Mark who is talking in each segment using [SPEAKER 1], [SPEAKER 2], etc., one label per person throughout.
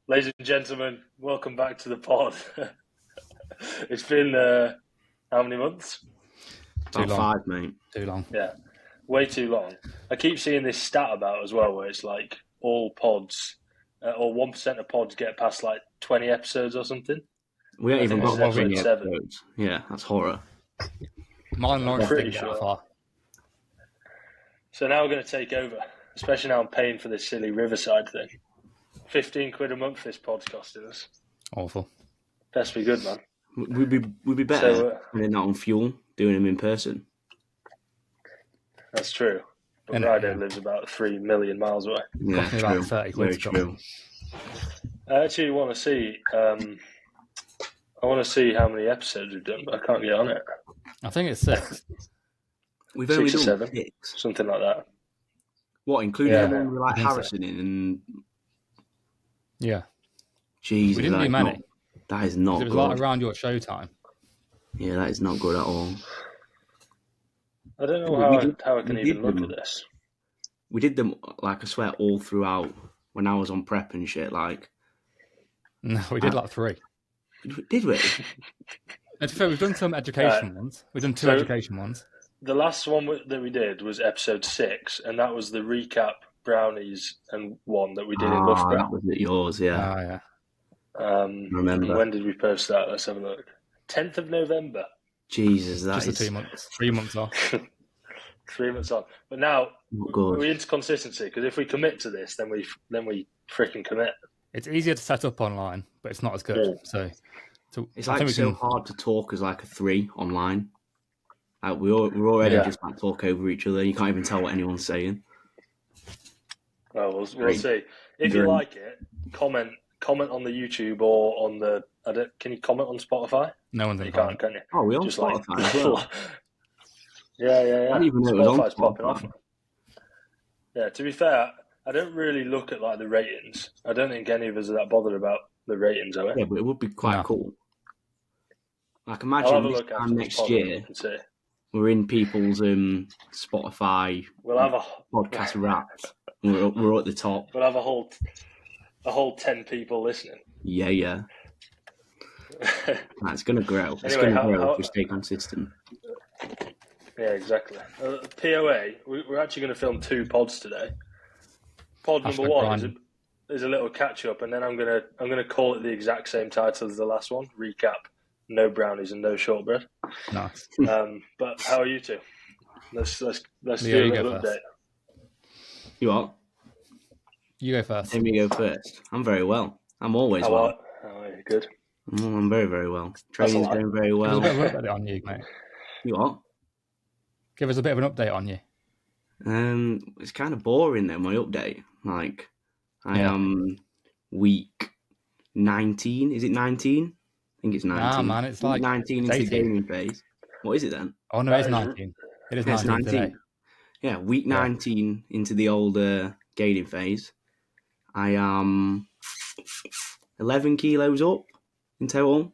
[SPEAKER 1] Ladies and gentlemen, welcome back to the pod. It's been how many months?
[SPEAKER 2] About 5, mate.
[SPEAKER 3] Too long.
[SPEAKER 1] Yeah, way too long. I keep seeing this stat about as well, where it's like all pods, or 1% of pods get past like 20 episodes or something.
[SPEAKER 2] We ain't even got
[SPEAKER 1] episode
[SPEAKER 2] 20
[SPEAKER 1] 7.
[SPEAKER 2] episodes. Yeah, that's horror.
[SPEAKER 3] Mine and Lawrence
[SPEAKER 1] Pretty
[SPEAKER 3] didn't get
[SPEAKER 1] sure.
[SPEAKER 3] that far.
[SPEAKER 1] So now we're going to take over, especially now I'm paying for this silly Riverside thing. 15 quid a month this pod's costing us.
[SPEAKER 3] Awful.
[SPEAKER 1] Best be good, man.
[SPEAKER 2] We'd be better spending that on fuel, doing them in person.
[SPEAKER 1] That's true. But
[SPEAKER 3] And,
[SPEAKER 1] Ryder lives about 3 million miles away.
[SPEAKER 2] Yeah,
[SPEAKER 3] Cost me
[SPEAKER 2] true.
[SPEAKER 3] about 30 quid
[SPEAKER 2] Very
[SPEAKER 3] to
[SPEAKER 2] true.
[SPEAKER 1] I actually want to see. I want to see how many episodes we've done, but I can't get on it.
[SPEAKER 3] I think it's 6.
[SPEAKER 2] We've
[SPEAKER 1] 6
[SPEAKER 2] only
[SPEAKER 1] or
[SPEAKER 2] done
[SPEAKER 1] 7,
[SPEAKER 2] 6.
[SPEAKER 1] something like that.
[SPEAKER 2] What, including
[SPEAKER 1] Yeah.
[SPEAKER 2] the one with like
[SPEAKER 3] I think so.
[SPEAKER 2] Harrison in? And
[SPEAKER 3] Yeah.
[SPEAKER 2] Jesus,
[SPEAKER 3] We didn't
[SPEAKER 2] that
[SPEAKER 3] do
[SPEAKER 2] is
[SPEAKER 3] many.
[SPEAKER 2] not- That is not
[SPEAKER 3] It was
[SPEAKER 2] good.
[SPEAKER 3] like around your show time.
[SPEAKER 2] Yeah, that is not good at all.
[SPEAKER 1] I don't know
[SPEAKER 2] We
[SPEAKER 1] how I can
[SPEAKER 2] we
[SPEAKER 1] even
[SPEAKER 2] did
[SPEAKER 1] look
[SPEAKER 2] them.
[SPEAKER 1] at this.
[SPEAKER 2] We did them, like, I swear, all throughout when I was on prep and shit. Like,
[SPEAKER 3] No, we did like 3.
[SPEAKER 2] did we?
[SPEAKER 3] And to be fair, we've done some education ones. We've done 2
[SPEAKER 1] So-
[SPEAKER 3] education ones.
[SPEAKER 1] The last one that we did was episode 6, and that was the recap brownies and one that we did in
[SPEAKER 2] that
[SPEAKER 1] Loughborough.
[SPEAKER 2] was it, yours, yeah.
[SPEAKER 3] Oh, yeah.
[SPEAKER 2] Remember.
[SPEAKER 1] When did we post that? Let's have a look. 10th of November.
[SPEAKER 2] Jesus, that
[SPEAKER 3] Just
[SPEAKER 2] is
[SPEAKER 3] the 2 months. 3 months off.
[SPEAKER 1] 3 months on. But now
[SPEAKER 2] not good.
[SPEAKER 1] we're into consistency, because if we commit to this, then we freaking commit.
[SPEAKER 3] It's easier to set up online, but it's not as good.
[SPEAKER 1] Yeah.
[SPEAKER 3] So
[SPEAKER 2] It's
[SPEAKER 3] I
[SPEAKER 2] like
[SPEAKER 3] think we
[SPEAKER 2] so
[SPEAKER 3] can.
[SPEAKER 2] hard to talk as like a 3 online. Like we're already
[SPEAKER 1] Yeah.
[SPEAKER 2] just like talk over each other. You can't even tell what anyone's saying.
[SPEAKER 1] Well, we'll
[SPEAKER 2] Great.
[SPEAKER 1] see. If you
[SPEAKER 2] Great.
[SPEAKER 1] like it, comment on the YouTube or on the. Can you comment on Spotify?
[SPEAKER 3] No one's
[SPEAKER 1] You
[SPEAKER 3] in
[SPEAKER 1] can't, can you?
[SPEAKER 2] Oh, we're on
[SPEAKER 1] Just
[SPEAKER 2] Spotify as well.
[SPEAKER 1] Yeah.
[SPEAKER 2] I didn't even know it was on
[SPEAKER 1] Spotify's popping
[SPEAKER 2] Spotify.
[SPEAKER 1] off. Yeah, to be fair, I don't really look at like the ratings. I don't think any of us are that bothered about the ratings, are we?
[SPEAKER 2] Yeah, but it would be quite
[SPEAKER 3] No.
[SPEAKER 2] cool. Like
[SPEAKER 1] I'll have
[SPEAKER 2] imagine
[SPEAKER 1] a
[SPEAKER 2] this
[SPEAKER 1] look
[SPEAKER 2] time
[SPEAKER 1] after this
[SPEAKER 2] next
[SPEAKER 1] pod
[SPEAKER 2] year
[SPEAKER 1] and see.
[SPEAKER 2] we're in people's Spotify
[SPEAKER 1] We'll have
[SPEAKER 2] podcast wrapped. We're at the top.
[SPEAKER 1] We'll have a whole 10 people listening.
[SPEAKER 2] Yeah. It's gonna grow. It's
[SPEAKER 1] Anyway,
[SPEAKER 2] gonna grow
[SPEAKER 1] how-
[SPEAKER 2] if we stay consistent.
[SPEAKER 1] Yeah, exactly. POA, we're actually going to film 2 pods today. Pod number
[SPEAKER 3] Hashtag
[SPEAKER 1] 1
[SPEAKER 3] grinding.
[SPEAKER 1] is a little catch up, and then I'm gonna call it the exact same title as the last one. Recap: no brownies and no shortbread.
[SPEAKER 3] Nice.
[SPEAKER 1] But how are you two? Let's
[SPEAKER 3] Leo,
[SPEAKER 1] do a
[SPEAKER 3] you go
[SPEAKER 1] little
[SPEAKER 3] first.
[SPEAKER 1] update.
[SPEAKER 2] You what?
[SPEAKER 3] You go first.
[SPEAKER 2] Let me go first. I'm very well. I'm always
[SPEAKER 1] How
[SPEAKER 2] well.
[SPEAKER 1] are you? Good.
[SPEAKER 2] I'm very, very well.
[SPEAKER 1] That's a
[SPEAKER 2] Training's
[SPEAKER 1] lot.
[SPEAKER 2] going very
[SPEAKER 3] Give us
[SPEAKER 2] well.
[SPEAKER 3] a bit of an update on you, mate.
[SPEAKER 2] You what?
[SPEAKER 3] Give us a bit of an update on you.
[SPEAKER 2] It's kind of boring though, my update. Like, I
[SPEAKER 3] Yeah.
[SPEAKER 2] am week 19. Is it 19? I think it's 19.
[SPEAKER 3] Nah, man, it's like
[SPEAKER 2] 19
[SPEAKER 3] it's
[SPEAKER 2] into
[SPEAKER 3] 18.
[SPEAKER 2] gaming phase. What is it then?
[SPEAKER 3] Oh, no,
[SPEAKER 1] That
[SPEAKER 3] it's
[SPEAKER 1] is
[SPEAKER 3] 19. It is
[SPEAKER 2] Yeah, it's
[SPEAKER 3] 19 today.
[SPEAKER 2] Yeah, week
[SPEAKER 3] Yeah.
[SPEAKER 2] 19 into the older gaming phase. I am 11 kilos up in total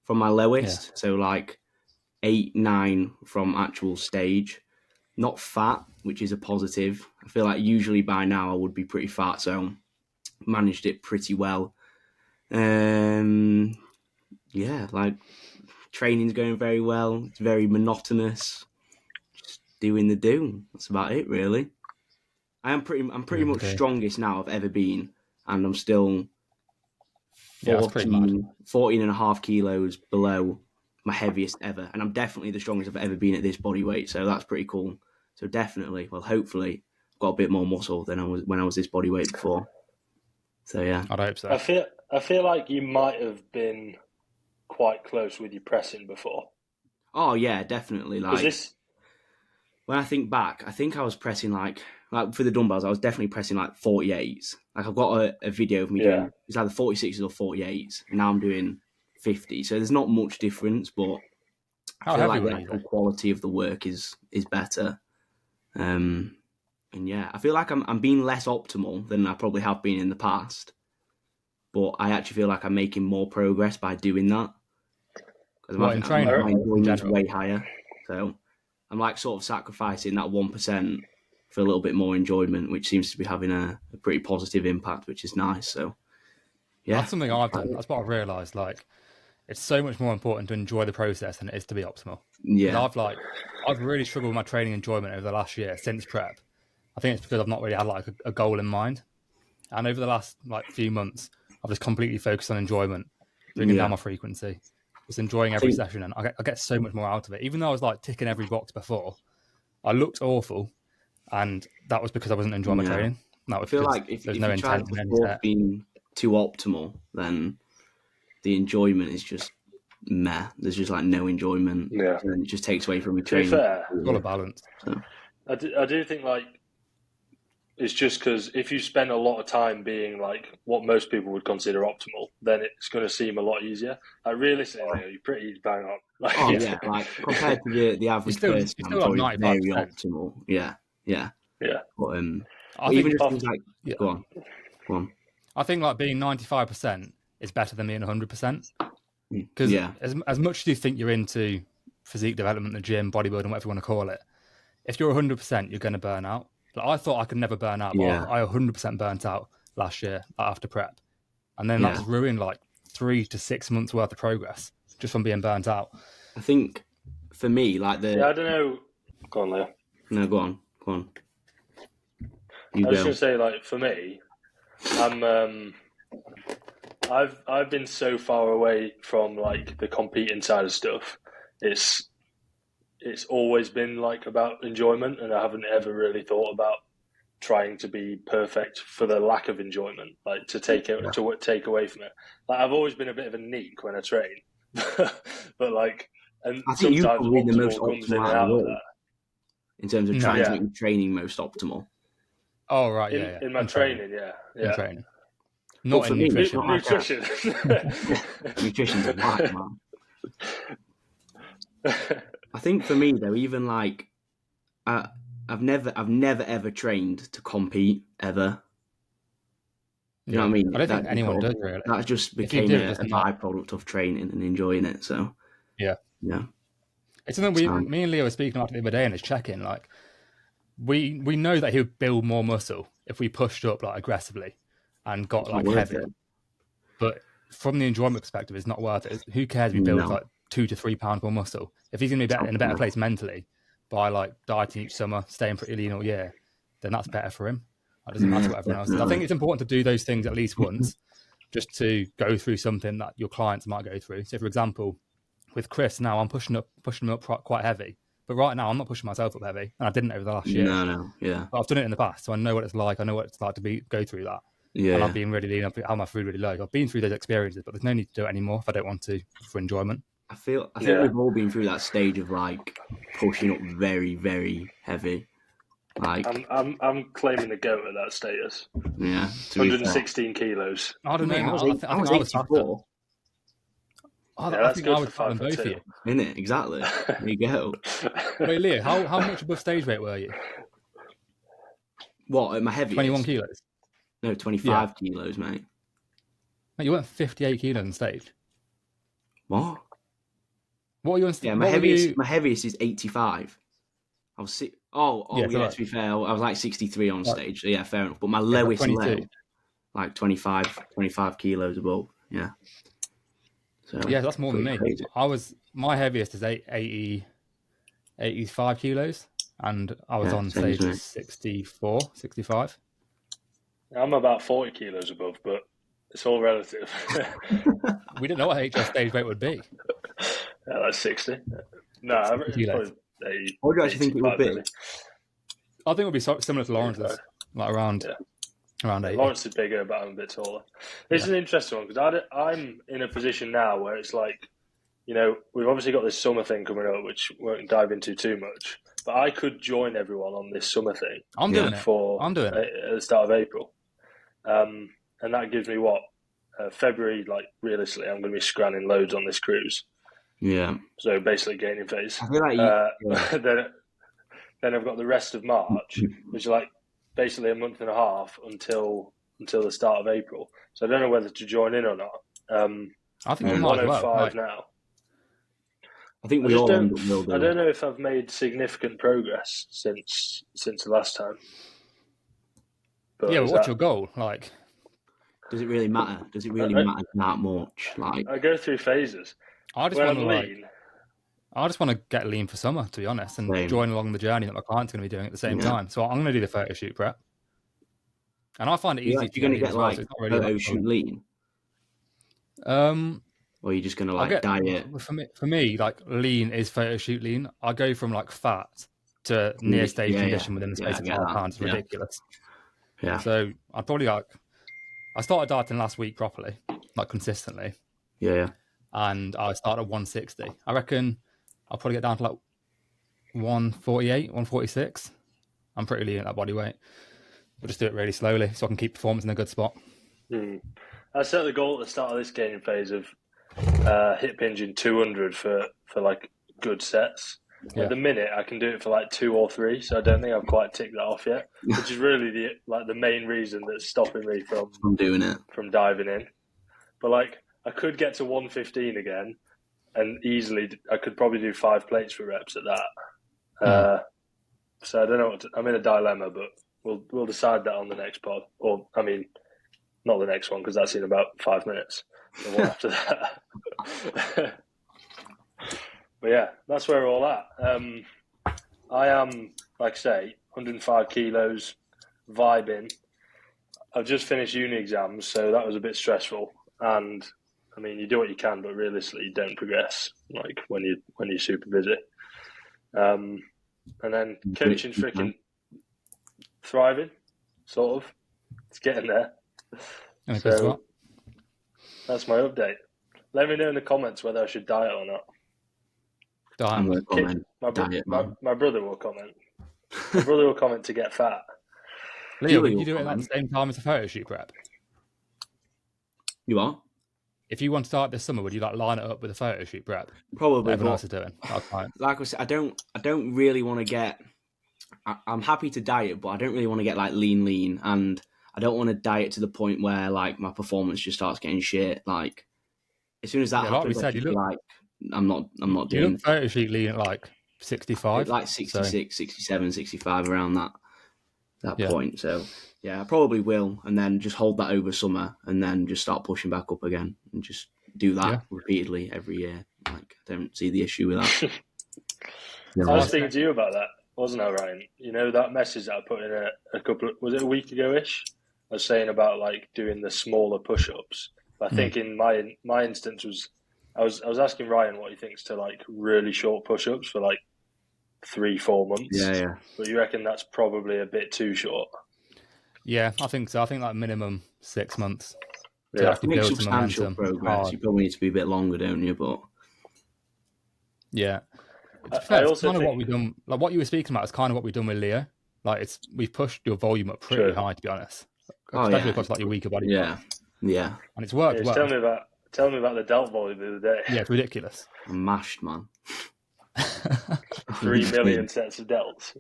[SPEAKER 2] from my lowest. So like 8, 9 from actual stage. Not fat, which is a positive. I feel like usually by now I would be pretty fat, so managed it pretty well. Yeah, like training's going very well. It's very monotonous. Just doing the do. That's about it, really. I'm pretty
[SPEAKER 3] Doing
[SPEAKER 2] much
[SPEAKER 3] the do.
[SPEAKER 2] strongest now I've ever been, and I'm still
[SPEAKER 3] Yeah, that's pretty mad.
[SPEAKER 2] 14 and a half kilos below my heaviest ever, and I'm definitely the strongest I've ever been at this body weight, so that's pretty cool. So definitely, well, hopefully, got a bit more muscle than I was when I was this body weight before. So yeah,
[SPEAKER 3] I'd hope so.
[SPEAKER 1] I feel like you might have been quite close with your pressing before.
[SPEAKER 2] oh yeah, definitely. Like
[SPEAKER 1] this?
[SPEAKER 2] when I think back, I think I was pressing like for the dumbbells, I was definitely pressing like 48s. Like I've got a video of me
[SPEAKER 1] Yeah.
[SPEAKER 2] doing it's either 46s or 48s, and now I'm doing 50. So there's not much difference, but
[SPEAKER 3] How
[SPEAKER 2] I feel
[SPEAKER 3] heavy
[SPEAKER 2] like the
[SPEAKER 3] were you?
[SPEAKER 2] actual quality of the work is better. And yeah, I feel like I'm being less optimal than I probably have been in the past. But I actually feel like I'm making more progress by doing that. Because
[SPEAKER 3] What, in training?
[SPEAKER 2] my enjoyment's
[SPEAKER 3] In general?
[SPEAKER 2] way higher. So I'm like sort of sacrificing that 1% for a little bit more enjoyment, which seems to be having a pretty positive impact, which is nice. So
[SPEAKER 3] That's something I've done. That's what I've realised. Like, it's so much more important to enjoy the process than it is to be optimal.
[SPEAKER 2] Yeah.
[SPEAKER 3] I've really struggled with my training enjoyment over the last year since prep. I think it's because I've not really had like a goal in mind. And over the last like few months, I've just completely focused on enjoyment, bringing down my frequency, just enjoying every session, and I get so much more out of it. Even though I was like ticking every box before, I looked awful, and that was because I wasn't enjoying my training. That was
[SPEAKER 2] I feel like if
[SPEAKER 3] there's
[SPEAKER 2] you
[SPEAKER 3] no
[SPEAKER 2] try
[SPEAKER 3] intent in any
[SPEAKER 2] to
[SPEAKER 3] set.
[SPEAKER 2] being too optimal, then the enjoyment is just meh. There's just like no enjoyment.
[SPEAKER 1] Yeah.
[SPEAKER 2] And it just takes away from your
[SPEAKER 1] To be
[SPEAKER 2] training.
[SPEAKER 1] fair,
[SPEAKER 3] It's all a balance.
[SPEAKER 2] So.
[SPEAKER 1] I do think like it's just because if you spend a lot of time being like what most people would consider optimal, then it's going to seem a lot easier. Like realistically, you're pretty bang on. Like,
[SPEAKER 2] like compared to the average person,
[SPEAKER 3] you're
[SPEAKER 2] I'm
[SPEAKER 3] still
[SPEAKER 2] probably
[SPEAKER 3] like
[SPEAKER 2] very
[SPEAKER 3] 95%.
[SPEAKER 2] optimal. Yeah. But
[SPEAKER 3] I
[SPEAKER 2] even
[SPEAKER 3] think
[SPEAKER 2] just things like go on.
[SPEAKER 3] I think like being 95% is better than being 100%. Because as much as you think you're into physique development, the gym, bodybuilding, whatever you want to call it, if you're 100%, you're going to burn out. Like, I thought I could never burn out, but I 100% burnt out last year after prep. And then that's ruined like 3 to 6 months worth of progress just from being burnt out.
[SPEAKER 2] I think for me, like
[SPEAKER 1] I don't know. Go on, Leo.
[SPEAKER 2] No, go on.
[SPEAKER 1] I was just gonna say, like for me, I've been so far away from like the competing side of stuff. It's always been like about enjoyment, and I haven't ever really thought about trying to be perfect for the lack of enjoyment, like to take away from it. Like I've always been a bit of a neek when I train, but like, and
[SPEAKER 2] I think
[SPEAKER 1] sometimes
[SPEAKER 2] you the most
[SPEAKER 1] comes in and
[SPEAKER 2] optimal
[SPEAKER 1] out of that.
[SPEAKER 2] In terms of trying to make your training most optimal.
[SPEAKER 3] Oh right,
[SPEAKER 1] in my training,
[SPEAKER 3] in training, not in nutrition.
[SPEAKER 1] Nutrition.
[SPEAKER 2] Nutrition's a life, man. I think for me though, even like I've never ever trained to compete ever. You know what I mean?
[SPEAKER 3] I don't think anyone does really.
[SPEAKER 2] That just became a byproduct of training and enjoying it. So yeah.
[SPEAKER 3] It's something me and Leo were speaking about the other day in his check-in. Like we know that he would build more muscle if we pushed up like aggressively and got like heavy. But from the enjoyment perspective, it's not worth it. Who cares if he builds like 2 to 3 pounds more muscle? If he's going to be in a better place mentally by like dieting each summer, staying pretty lean all year, then that's better for him. It doesn't matter what everyone else does. I think it's important to do those things at least once, just to go through something that your clients might go through. So, for example, with Chris now, I'm pushing him up quite heavy. But right now, I'm not pushing myself up heavy, and I didn't over the last year. But I've done it in the past, so I know what it's like. I know what it's like to go through that. And I've been really lean. I've had my food really low. I've been through those experiences, but there's no need to do it anymore if I don't want to for enjoyment.
[SPEAKER 2] I think we've all been through that stage of like pushing up very, very heavy. Like
[SPEAKER 1] I'm claiming the goat at that status.
[SPEAKER 2] Yeah,
[SPEAKER 1] 116 kilos.
[SPEAKER 3] I don't know.
[SPEAKER 2] I think I was 84.
[SPEAKER 3] I think I was fatter than both of you.
[SPEAKER 2] Isn't it? Exactly. There you go.
[SPEAKER 3] Wait, Leo, how much above stage weight were you?
[SPEAKER 2] What, at my heaviest?
[SPEAKER 3] 21 kilos?
[SPEAKER 2] No, 25 kilos, mate.
[SPEAKER 3] Mate, you weren't 58 kilos on stage.
[SPEAKER 2] What?
[SPEAKER 3] What were you on stage?
[SPEAKER 2] Yeah, my heaviest is 85. I was to be fair, I was like 63 on stage. So yeah, fair enough. But my lowest low, like 25 kilos above. Yeah. So,
[SPEAKER 3] yeah, that's more than me. Crazy. My heaviest is 85 kilos, and I was on stage at 64, 65.
[SPEAKER 1] I'm about 40 kilos above, but it's all relative.
[SPEAKER 3] We didn't know what HS stage weight would be.
[SPEAKER 1] Yeah, that's 60. No, probably 80.
[SPEAKER 2] What do you actually think it would be?
[SPEAKER 3] Really. I think it would be similar to Lawrence's, like around 80.
[SPEAKER 1] Lawrence is bigger, but I'm a bit taller. This is an interesting one because I'm in a position now where it's like, you know, we've obviously got this summer thing coming up, which we won't dive into too much. But I could join everyone on this summer thing.
[SPEAKER 3] I'm doing it
[SPEAKER 1] at the start of April, and that gives me February. Like realistically, I'm going to be scranning loads on this cruise.
[SPEAKER 2] Yeah.
[SPEAKER 1] So basically, gaining phase.
[SPEAKER 2] I feel like
[SPEAKER 1] then I've got the rest of March, which is like basically a month and a half until the start of April. So I don't know whether to join in or not.
[SPEAKER 3] I think
[SPEAKER 1] I'm 105 now.
[SPEAKER 2] I think we all will do.
[SPEAKER 1] I don't know if I've made significant progress since the last time.
[SPEAKER 3] But what's your goal? Like,
[SPEAKER 2] Does it really matter? Does it really matter that much? Like,
[SPEAKER 1] I go through phases.
[SPEAKER 3] I just want to lean. I just want to get lean for summer, to be honest, and join along the journey that my client's going to be doing at the same time. So I'm going to do the photo shoot prep, and I find it easy.
[SPEAKER 2] You're going to get like so photo shoot lean. Or are you just going to like diet?
[SPEAKER 3] For me, like lean is photo shoot lean. I go from like fat to near stage condition within the space of 5 pounds. It's ridiculous.
[SPEAKER 2] Yeah.
[SPEAKER 3] So I'd probably I started dieting last week properly, like consistently.
[SPEAKER 2] Yeah.
[SPEAKER 3] And I started at 160. I reckon I'll probably get down to like 148, 146. I'm pretty lean at that body weight. We'll just do it really slowly so I can keep performance in a good spot.
[SPEAKER 1] I set the goal at the start of this gaining phase of hip hinging 200 for like good sets. Yeah. At the minute, I can do it for like 2 or 3, so I don't think I've quite ticked that off yet, which is really the main reason that's stopping me from
[SPEAKER 2] doing it,
[SPEAKER 1] from diving in. But like, I could get to 115 again, and easily I could probably do 5 plates for reps at that. So I don't know. I'm in a dilemma, but we'll decide that on the next pod, or I mean, not the next one because that's in about 5 minutes. The one after that. But yeah, that's where we're all at. I am, like I say, 105 kilos, vibing. I've just finished uni exams, so that was a bit stressful. And I mean, you do what you can, but realistically, you don't progress like when you're super busy. And then coaching's freaking thriving, sort of. It's getting there. So that's my update. Let me know in the comments whether I should diet or not. My brother will comment. My brother will comment to get fat.
[SPEAKER 3] Leo, would you do it at the same time as the photo shoot prep?
[SPEAKER 2] You are?
[SPEAKER 3] If you want to start this summer, would you like line it up with a photo shoot prep?
[SPEAKER 2] Probably.
[SPEAKER 3] Everyone else is doing.
[SPEAKER 2] Like I said, I don't really want to get. I'm happy to diet, but I don't really want to get like lean, and I don't want to diet to the point where like my performance just starts getting shit. Like as soon as that happens, like we said, like I'm not doing.
[SPEAKER 3] You look photo shoot lean at like 65,
[SPEAKER 2] like 66, 67, 65 around that point. So yeah, I probably will, and then just hold that over summer, and then just start pushing back up again, and just do that repeatedly every year. Like I don't see the issue with that.
[SPEAKER 1] I was speaking to you about that, wasn't I, Ryan? You know that message that I put in a couple. Was it a week ago-ish? I was saying about like doing the smaller push-ups. But I think in my instance was I was asking Ryan what he thinks to like really short push-ups for like 3-4 months.
[SPEAKER 2] Yeah.
[SPEAKER 1] But you reckon that's probably a bit too short?
[SPEAKER 3] Yeah, I think so. I think like minimum 6 months.
[SPEAKER 2] To actually make substantial progress. You probably need to be a bit longer, don't you? But
[SPEAKER 3] yeah, it's kind of what we've done. Like what you were speaking about is kind of what we've done with Leo. Like we've pushed your volume up pretty high, to be honest. Especially across like your weaker body.
[SPEAKER 2] Yeah.
[SPEAKER 3] And it's worked well.
[SPEAKER 1] Tell me about the Delt volume the other day.
[SPEAKER 3] Yeah, it's ridiculous.
[SPEAKER 2] I'm mashed, man.
[SPEAKER 1] 3 million sets of Delts.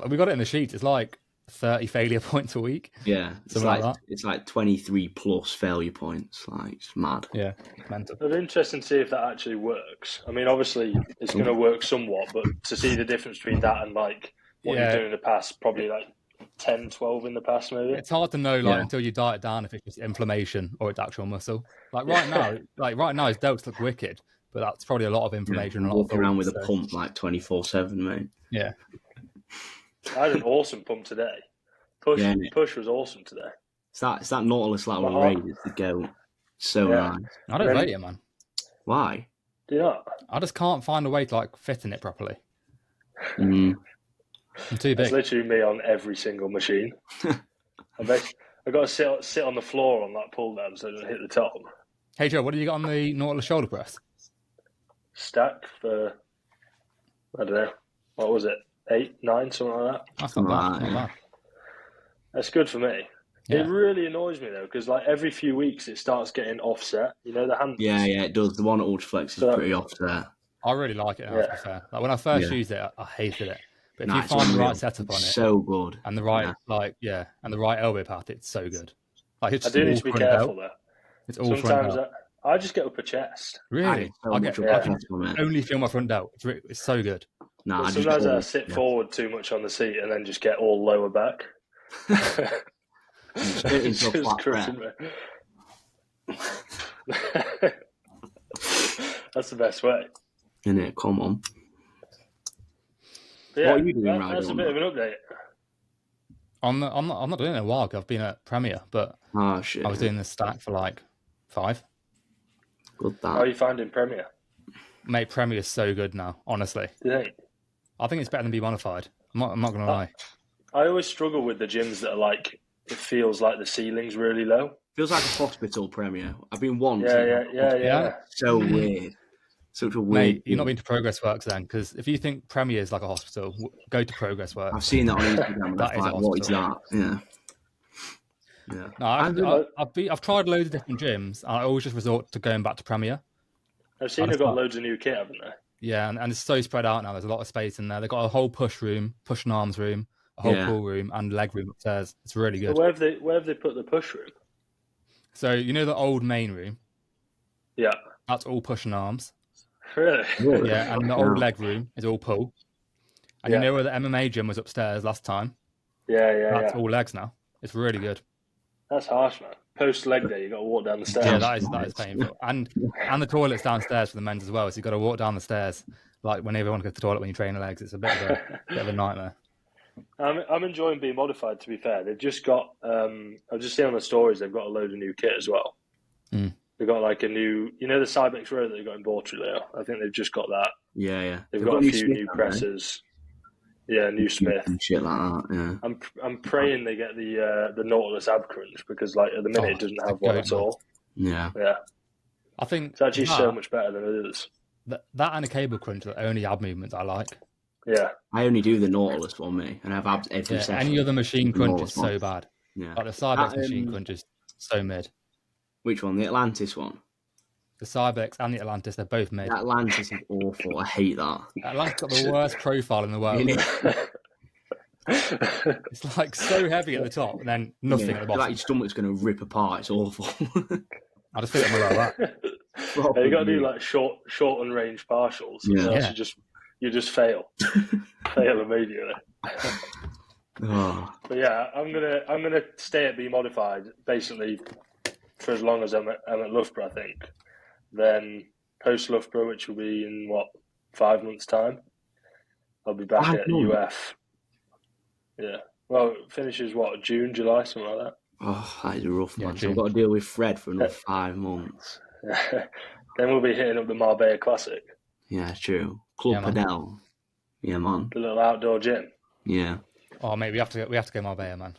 [SPEAKER 3] We got it in the sheets. It's like 30 failure points a week.
[SPEAKER 2] Yeah, it's like 23 plus failure points. Like it's mad.
[SPEAKER 3] Yeah, mental.
[SPEAKER 1] It'll be interesting to see if that actually works. I mean, obviously it's going to work somewhat, but to see the difference between that and like what you've done in the past, probably like 10, 12 in the past, maybe.
[SPEAKER 3] It's hard to know until you diet down if it's just inflammation or it's actual muscle. Like right now, his delts look wicked, but that's probably a lot of inflammation.
[SPEAKER 2] Yeah, walk around with a pump like 24/7, mate.
[SPEAKER 3] Yeah.
[SPEAKER 1] I had an awesome pump today. Push was awesome today.
[SPEAKER 2] It's that Nautilus lateral raise to go. So nice.
[SPEAKER 3] I don't rate it, man.
[SPEAKER 2] Why?
[SPEAKER 1] Do you not?
[SPEAKER 3] I just can't find a way to like fit in it properly. I'm too big.
[SPEAKER 1] It's literally me on every single machine. I got to sit on the floor on that pull down so it doesn't hit the top.
[SPEAKER 3] Hey Joe, what do you got on the Nautilus shoulder press?
[SPEAKER 1] Stack for, I don't know, what was it? 8, 9, something like that.
[SPEAKER 3] That's not bad.
[SPEAKER 1] That's good for me. Yeah. It really annoys me though, because like every few weeks it starts getting offset. You know the hand.
[SPEAKER 2] Yeah, it does. The one at Ultraflex is pretty offset.
[SPEAKER 3] I really like it. To be fair. Like when I first used it, I hated it. But if you find the right setup on it,
[SPEAKER 2] so good,
[SPEAKER 3] and the right and the right elbow path, it's so good. Like it's
[SPEAKER 1] I do need to be careful though.
[SPEAKER 3] It's all
[SPEAKER 1] sometimes I just get upper chest.
[SPEAKER 3] Really, I can only feel my front delt. It's so good.
[SPEAKER 1] Sometimes I sit forward too much on the seat and then just get all lower back.
[SPEAKER 2] Straight into a
[SPEAKER 1] Just
[SPEAKER 2] flat
[SPEAKER 1] crushing
[SPEAKER 2] rep.
[SPEAKER 1] me. That's the best way.
[SPEAKER 2] Innit? Come on.
[SPEAKER 1] But yeah,
[SPEAKER 2] What are you doing, Ryder?
[SPEAKER 1] that's a bit of an update.
[SPEAKER 3] I'm not doing it in a while. 'Cause I've been at Premier, but
[SPEAKER 2] Oh shit!
[SPEAKER 3] I was doing the stack for like 5.
[SPEAKER 2] Good
[SPEAKER 1] How are
[SPEAKER 2] that.
[SPEAKER 1] you finding Premier?
[SPEAKER 3] Mate, Premier is so good now. Honestly,
[SPEAKER 1] Do you think?
[SPEAKER 3] I think it's better than Be Modified. I'm not gonna lie.
[SPEAKER 1] I always struggle with the gyms that are like, it feels like the ceiling's really low.
[SPEAKER 2] Feels like a hospital Premier. I've been once.
[SPEAKER 1] Yeah.
[SPEAKER 2] So weird. Such a weird.
[SPEAKER 3] Mate, you're not been to Progress Works then, because if you think Premier is like a hospital, go to Progress Works.
[SPEAKER 2] I've seen that on Instagram.
[SPEAKER 3] That is
[SPEAKER 2] like, what is that? Yeah. Yeah.
[SPEAKER 3] No, I've tried loads of different gyms, and I always just resort to going back to Premier.
[SPEAKER 1] I've seen they've got loads of new kit, haven't they?
[SPEAKER 3] Yeah, and it's so spread out now. There's a lot of space in there. They've got a whole push room, push and arms room, a whole pull room, and leg room upstairs. It's really good.
[SPEAKER 1] But where have they put the push room?
[SPEAKER 3] So you know the old main room?
[SPEAKER 1] Yeah.
[SPEAKER 3] That's all push and arms.
[SPEAKER 1] Really?
[SPEAKER 3] Yeah, and the old leg room is all pull. And you know where the MMA gym was upstairs last time?
[SPEAKER 1] Yeah.
[SPEAKER 3] That's all legs now. It's really good.
[SPEAKER 1] That's harsh, man. Post leg day, you got to walk down the stairs.
[SPEAKER 3] Yeah, that is painful. And the toilet's downstairs for the men's as well, so you've got to walk down the stairs. Like when everyone goes to the toilet when you train the legs, it's a bit of a nightmare.
[SPEAKER 1] I'm enjoying being modified. To be fair, they've just got. I've just seen on the stories they've got a load of new kit as well.
[SPEAKER 3] Mm.
[SPEAKER 1] They've got like a new, the Cybex row that they got in Bawtry there. I think they've just got that.
[SPEAKER 2] Yeah.
[SPEAKER 1] They've got a few new presses. Yeah, new Smith
[SPEAKER 2] and shit like that. Yeah.
[SPEAKER 1] I'm praying they get the Nautilus ab crunch because like at the minute it doesn't have one at all.
[SPEAKER 2] Yeah.
[SPEAKER 3] I think
[SPEAKER 1] it's actually so much better than it is.
[SPEAKER 3] That and a cable crunch are the only ab movements I like.
[SPEAKER 2] Yeah. I only do the Nautilus on me, and I have abs every session.
[SPEAKER 3] Any other machine crunch is so bad.
[SPEAKER 2] Yeah.
[SPEAKER 3] Like the Cybex machine crunch is so mid.
[SPEAKER 2] Which one? The Atlantis one?
[SPEAKER 3] The Cybex and the Atlantis, they're both mid.
[SPEAKER 2] The Atlantis is awful. I hate that.
[SPEAKER 3] Atlantis got the worst profile in the world. It's like so heavy at the top and then nothing at the bottom.
[SPEAKER 2] Like your stomach's going to rip apart. It's awful.
[SPEAKER 3] I just feel it like that.
[SPEAKER 1] You got to do like short and range partials. Yeah. You just fail. Fail immediately.
[SPEAKER 2] Oh.
[SPEAKER 1] But yeah, I'm gonna stay at Be Modified basically for as long as I'm at Loughborough, I think. Then post Loughborough, which will be in 5 months' time, I'll be back at UF. Yeah. Well, it finishes June, July, something like that.
[SPEAKER 2] Oh, that is rough, man. So I've got to deal with Fred for another 5 months.
[SPEAKER 1] Then we'll be hitting up the Marbella Classic.
[SPEAKER 2] Yeah, true. Club Padel. Yeah, man.
[SPEAKER 1] The little outdoor gym.
[SPEAKER 2] Yeah.
[SPEAKER 3] Oh, mate, we have to go Marbella, man.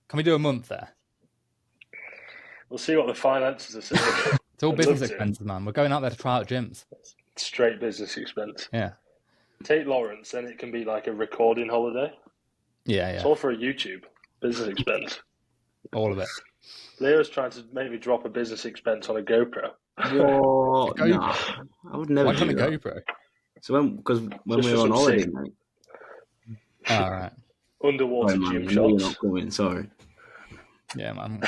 [SPEAKER 3] Can we do a month there?
[SPEAKER 1] We'll see what the finances are saying.
[SPEAKER 3] It's all business expenses, man. We're going out there to try out gyms.
[SPEAKER 1] Straight business expense.
[SPEAKER 3] Yeah.
[SPEAKER 1] Take Lawrence, then it can be like a recording holiday.
[SPEAKER 3] Yeah.
[SPEAKER 1] It's all for a YouTube. Business expense.
[SPEAKER 3] All of it.
[SPEAKER 1] Leo's trying to make me drop a business expense on a GoPro.
[SPEAKER 2] What? Nah, I would never do that.
[SPEAKER 3] Why GoPro?
[SPEAKER 2] So when we were on holiday, mate.
[SPEAKER 3] All right.
[SPEAKER 1] Underwater gym shots.
[SPEAKER 2] You're not coming, sorry.
[SPEAKER 3] Yeah, man.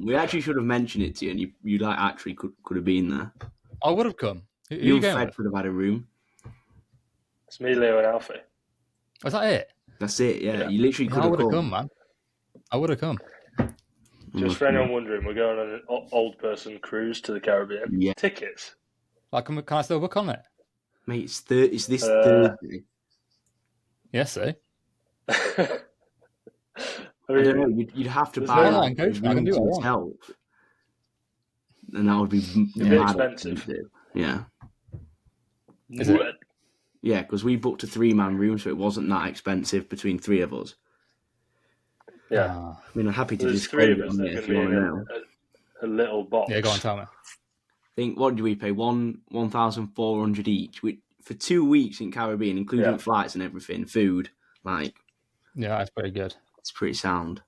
[SPEAKER 2] We actually should have mentioned it to you, and you like actually could have been there.
[SPEAKER 3] I would have come.
[SPEAKER 2] You and Fred could have had a room.
[SPEAKER 1] It's me, Leo, and Alfie.
[SPEAKER 3] Was that it?
[SPEAKER 2] That's it. Yeah, you literally could have come.
[SPEAKER 3] I would have come, man. I would have come.
[SPEAKER 1] Just for anyone wondering, we're going on an old person cruise to the Caribbean.
[SPEAKER 2] Yeah.
[SPEAKER 1] Tickets.
[SPEAKER 3] Like, can I still book on it?
[SPEAKER 2] Mate, it's this Thursday.
[SPEAKER 3] Yes, sir.
[SPEAKER 2] I don't know. You'd have to buy
[SPEAKER 3] online coach. I can do it
[SPEAKER 2] yourself, and that would be
[SPEAKER 1] expensive.
[SPEAKER 2] Yeah.
[SPEAKER 3] Is it?
[SPEAKER 2] Yeah, because we booked a 3-man room, so it wasn't that expensive between 3 of us.
[SPEAKER 1] Yeah.
[SPEAKER 2] I mean, I'm happy to
[SPEAKER 1] There's
[SPEAKER 2] disclose
[SPEAKER 1] 3 of
[SPEAKER 2] it
[SPEAKER 1] us
[SPEAKER 2] on
[SPEAKER 1] that
[SPEAKER 2] there
[SPEAKER 1] are
[SPEAKER 2] if you want to know.
[SPEAKER 1] A little box.
[SPEAKER 3] Yeah, go on, tell me.
[SPEAKER 2] I think, what did we pay? 1,400 each for 2 weeks in Caribbean, including flights and everything, food. Like,
[SPEAKER 3] yeah, that's pretty good.
[SPEAKER 2] It's pretty sound.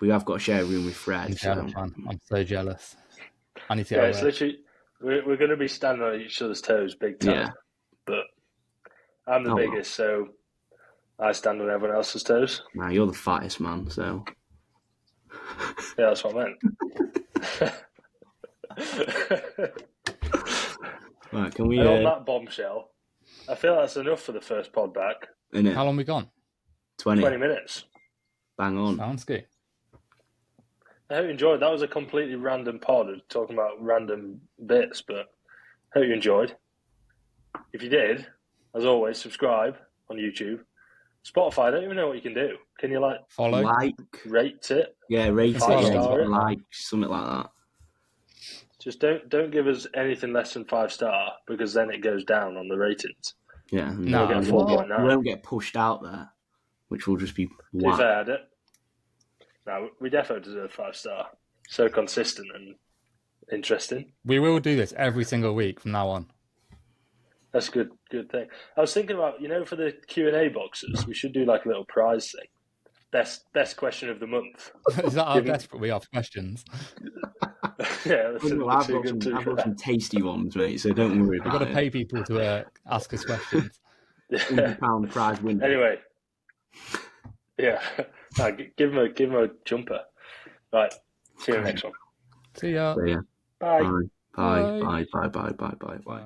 [SPEAKER 2] We have got to share a room with Fred.
[SPEAKER 3] I'm so jealous. I need to
[SPEAKER 1] it's literally, we're going to be standing on each other's toes big time. Yeah. But I'm the biggest, so I stand on everyone else's toes.
[SPEAKER 2] Nah, you're the fattest man, so.
[SPEAKER 1] Yeah, that's what I meant.
[SPEAKER 2] Right, can we...
[SPEAKER 1] And on that bombshell, I feel that's enough for the first pod back.
[SPEAKER 2] Isn't it?
[SPEAKER 3] How long we gone?
[SPEAKER 2] 20
[SPEAKER 1] minutes.
[SPEAKER 2] Bang on.
[SPEAKER 3] Sounds good.
[SPEAKER 1] I hope you enjoyed. That was a completely random pod talking about random bits, but I hope you enjoyed. If you did, as always, subscribe on YouTube. Spotify, I don't even know what you can do. Can you
[SPEAKER 3] follow,
[SPEAKER 1] rate it?
[SPEAKER 2] Yeah, rate it,
[SPEAKER 1] 5-star it,
[SPEAKER 2] like something like that.
[SPEAKER 1] Just don't give us anything less than 5-star because then it goes down on the ratings.
[SPEAKER 2] Yeah,
[SPEAKER 3] no,
[SPEAKER 1] we'll get 4.9.
[SPEAKER 2] We won't get pushed out there, which will just be.
[SPEAKER 1] To be fair, no, we definitely deserve 5-star. So consistent and interesting.
[SPEAKER 3] We will do this every single week from now on.
[SPEAKER 1] That's a good thing. I was thinking about, for the Q&A boxes, we should do like a little prize thing. Best question of the month.
[SPEAKER 3] Is that how desperate we are for questions?
[SPEAKER 1] Yeah,
[SPEAKER 2] I've got some tasty ones, mate. So don't worry about it.
[SPEAKER 3] We've got to pay people to ask us questions.
[SPEAKER 2] £100 prize winner.
[SPEAKER 1] Anyway, yeah, give him a jumper. Right, see you in the next one.
[SPEAKER 3] See ya.
[SPEAKER 2] So, yeah.
[SPEAKER 1] Bye.
[SPEAKER 2] Bye. Bye. Bye. Bye. Bye. Bye. Bye.